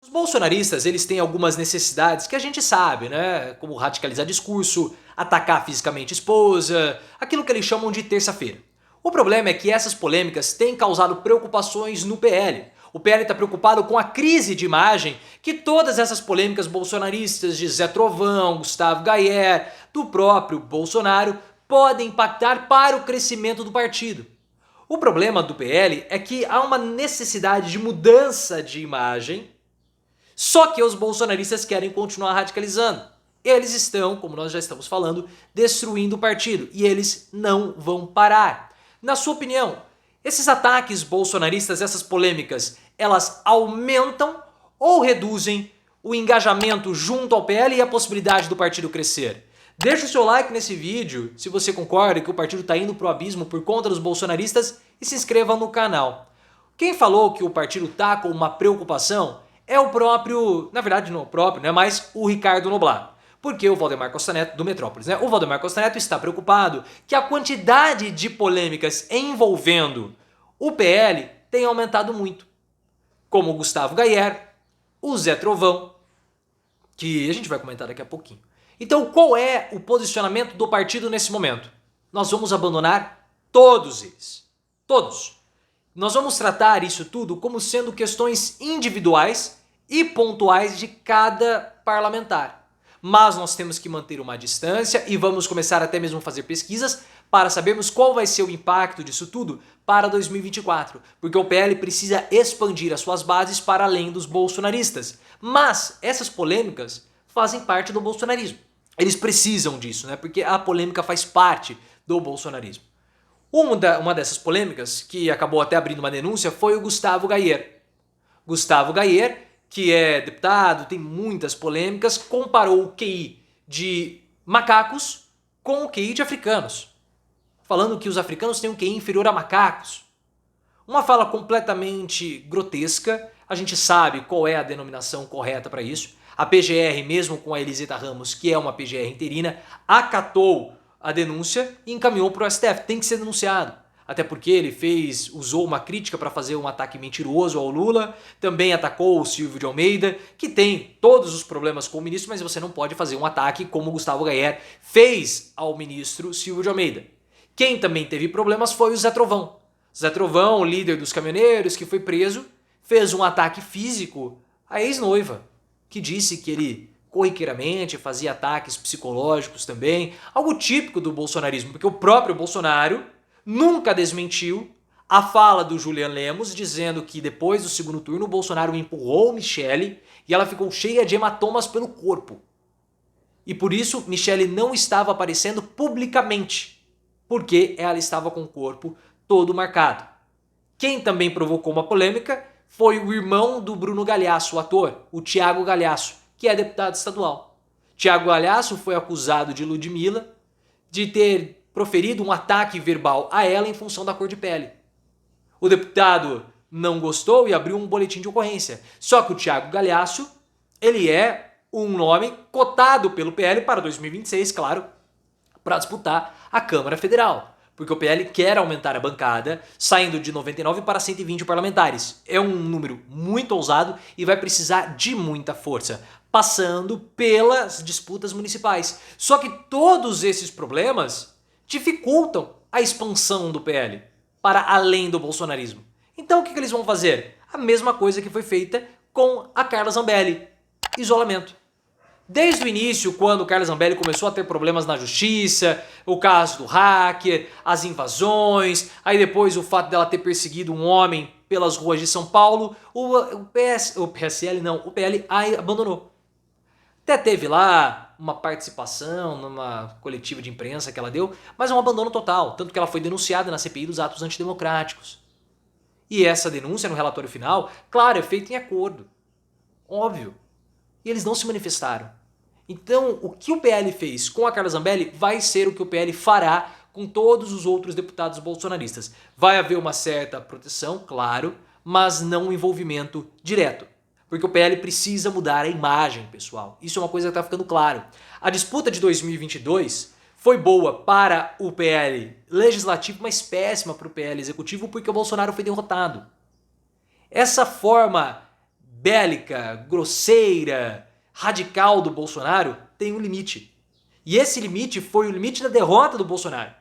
Os bolsonaristas, eles têm algumas necessidades que a gente sabe, né? Como radicalizar discurso, atacar fisicamente esposa, aquilo que eles chamam de terça-feira. O problema é que essas polêmicas têm causado preocupações no PL. O PL está preocupado com a crise de imagem que todas essas polêmicas bolsonaristas de Zé Trovão, Gustavo Gayer, do próprio Bolsonaro, podem impactar para o crescimento do partido. O problema do PL é que há uma necessidade de mudança de imagem, só que os bolsonaristas querem continuar radicalizando. Eles estão, como nós já estamos falando, destruindo o partido e eles não vão parar. Na sua opinião, esses ataques bolsonaristas, essas polêmicas, elas aumentam ou reduzem o engajamento junto ao PL e a possibilidade do partido crescer? Deixa o seu like nesse vídeo se você concorda que o partido está indo pro abismo por conta dos bolsonaristas e se inscreva no canal. Quem falou que o partido está com uma preocupação é o próprio, na verdade não o próprio, né, mas o Ricardo Noblat. Porque o Valdemar Costa Neto, do Metrópolis, né? O Valdemar Costa Neto está preocupado que a quantidade de polêmicas envolvendo o PL tem aumentado muito. Como o Gustavo Gayer, o Zé Trovão, que a gente vai comentar daqui a pouquinho. Então, qual é o posicionamento do partido nesse momento? Nós vamos abandonar todos eles. Todos. Nós vamos tratar isso tudo como sendo questões individuais e pontuais de cada parlamentar. Mas nós temos que manter uma distância e vamos começar até mesmo a fazer pesquisas para sabermos qual vai ser o impacto disso tudo para 2024, porque o PL precisa expandir as suas bases para além dos bolsonaristas. Mas essas polêmicas fazem parte do bolsonarismo. Eles precisam disso, né? Porque a polêmica faz parte do bolsonarismo. Uma dessas polêmicas, que acabou até abrindo uma denúncia, foi o Gustavo Gayer. Gustavo Gayer, que é deputado, tem muitas polêmicas, comparou o QI de macacos com o QI de africanos, falando que os africanos têm um QI inferior a macacos. Uma fala completamente grotesca, a gente sabe qual é a denominação correta para isso. A PGR, mesmo com a Eliseta Ramos, que é uma PGR interina, acatou a denúncia e encaminhou para o STF. Tem que ser denunciado. Até porque ele usou uma crítica para fazer um ataque mentiroso ao Lula, também atacou o Silvio de Almeida, que tem todos os problemas com o ministro, mas você não pode fazer um ataque como o Gustavo Gayer fez ao ministro Silvio de Almeida. Quem também teve problemas foi o Zé Trovão. Zé Trovão, líder dos caminhoneiros, que foi preso, fez um ataque físico à ex-noiva, que disse que ele corriqueiramente fazia ataques psicológicos também, algo típico do bolsonarismo, porque o próprio Bolsonaro nunca desmentiu a fala do Julian Lemos dizendo que depois do segundo turno o Bolsonaro empurrou Michele e ela ficou cheia de hematomas pelo corpo. E por isso Michele não estava aparecendo publicamente, porque ela estava com o corpo todo marcado. Quem também provocou uma polêmica foi o irmão do Bruno Galhaço, o ator, o Thiago Galhaço, que é deputado estadual. Thiago Galhaço foi acusado de Ludmilla de ter proferido um ataque verbal a ela em função da cor de pele. O deputado não gostou e abriu um boletim de ocorrência. Só que o Thiago Galhaço, ele é um nome cotado pelo PL para 2026, claro, para disputar a Câmara Federal. Porque o PL quer aumentar a bancada, saindo de 99 para 120 parlamentares. É um número muito ousado e vai precisar de muita força, passando pelas disputas municipais. Só que todos esses problemas dificultam a expansão do PL para além do bolsonarismo. Então o que eles vão fazer? A mesma coisa que foi feita com a Carla Zambelli. Isolamento. Desde o início, quando o Carla Zambelli começou a ter problemas na justiça, o caso do hacker, as invasões, aí depois o fato dela ter perseguido um homem pelas ruas de São Paulo, o PL abandonou. Até teve lá uma participação numa coletiva de imprensa que ela deu, mas é um abandono total, tanto que ela foi denunciada na CPI dos atos antidemocráticos. E essa denúncia no relatório final, claro, é feita em acordo. Óbvio. E eles não se manifestaram. Então, o que o PL fez com a Carla Zambelli vai ser o que o PL fará com todos os outros deputados bolsonaristas. Vai haver uma certa proteção, claro, mas não um envolvimento direto. Porque o PL precisa mudar a imagem, pessoal. Isso é uma coisa que está ficando claro. A disputa de 2022 foi boa para o PL legislativo, mas péssima para o PL executivo, porque o Bolsonaro foi derrotado. Essa forma bélica, grosseira, radical do Bolsonaro tem um limite. E esse limite foi o limite da derrota do Bolsonaro.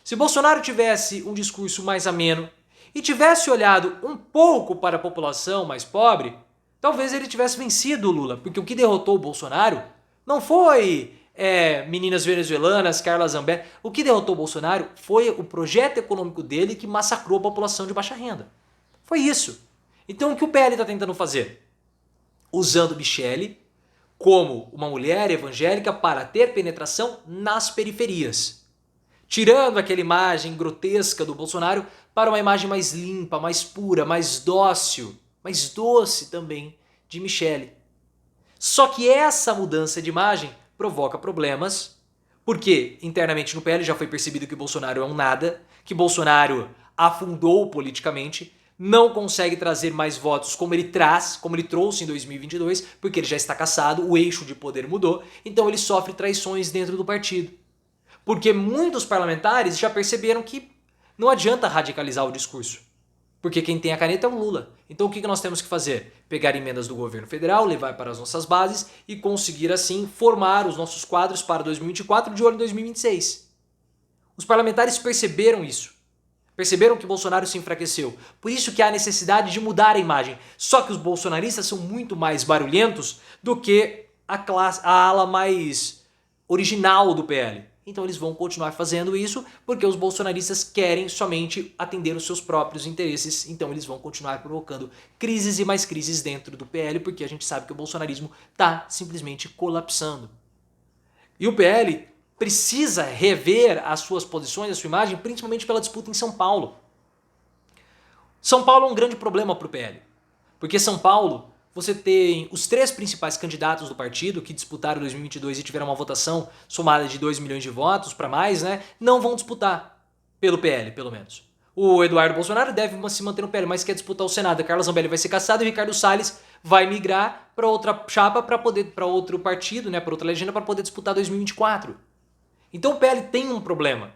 Se Bolsonaro tivesse um discurso mais ameno e tivesse olhado um pouco para a população mais pobre, talvez ele tivesse vencido o Lula, porque o que derrotou o Bolsonaro não foi meninas venezuelanas, Carla Zambelli. O que derrotou o Bolsonaro foi o projeto econômico dele que massacrou a população de baixa renda. Foi isso. Então o que o PL está tentando fazer? Usando Michele como uma mulher evangélica para ter penetração nas periferias. Tirando aquela imagem grotesca do Bolsonaro para uma imagem mais limpa, mais pura, mais dócil, mais doce também de Michele. Só que essa mudança de imagem provoca problemas, porque internamente no PL já foi percebido que Bolsonaro é um nada, que Bolsonaro afundou politicamente, não consegue trazer mais votos como ele traz, como ele trouxe em 2022, porque ele já está cassado, o eixo de poder mudou, então ele sofre traições dentro do partido. Porque muitos parlamentares já perceberam que não adianta radicalizar o discurso. Porque quem tem a caneta é o Lula. Então o que nós temos que fazer? Pegar emendas do governo federal, levar para as nossas bases e conseguir assim formar os nossos quadros para 2024 de olho em 2026. Os parlamentares perceberam isso. Perceberam que Bolsonaro se enfraqueceu. Por isso que há necessidade de mudar a imagem. Só que os bolsonaristas são muito mais barulhentos do que a ala mais original do PL. Então eles vão continuar fazendo isso porque os bolsonaristas querem somente atender os seus próprios interesses. Então eles vão continuar provocando crises e mais crises dentro do PL porque a gente sabe que o bolsonarismo está simplesmente colapsando. E o PL precisa rever as suas posições, a sua imagem, principalmente pela disputa em São Paulo. São Paulo é um grande problema para o PL. Porque São Paulo, você tem os 3 principais candidatos do partido que disputaram 2022 e tiveram uma votação somada de 2 milhões de votos para mais, né? Não vão disputar pelo PL, pelo menos. O Eduardo Bolsonaro deve se manter no PL, mas quer disputar o Senado. A Carla Zambelli vai ser cassada e o Ricardo Salles vai migrar para outra chapa, para outro partido, né? Para outra legenda, para poder disputar 2024. Então o PL tem um problema.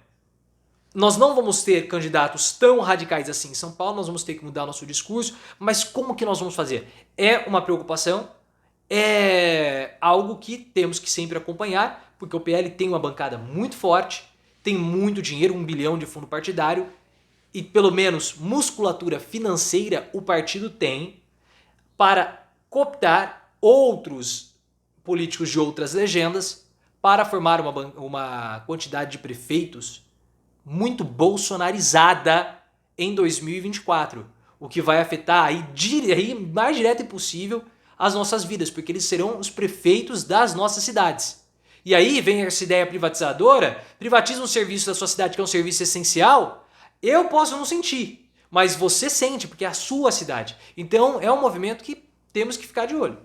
Nós não vamos ter candidatos tão radicais assim em São Paulo, nós vamos ter que mudar nosso discurso, mas como que nós vamos fazer? É uma preocupação, é algo que temos que sempre acompanhar, porque o PL tem uma bancada muito forte, tem muito dinheiro, 1 bilhão de fundo partidário, e pelo menos musculatura financeira o partido tem para cooptar outros políticos de outras legendas para formar uma quantidade de prefeitos muito bolsonarizada em 2024, o que vai afetar aí mais direto possível as nossas vidas, porque eles serão os prefeitos das nossas cidades. E aí vem essa ideia privatizadora, privatiza um serviço da sua cidade que é um serviço essencial, eu posso não sentir, mas você sente, porque é a sua cidade. Então é um movimento que temos que ficar de olho.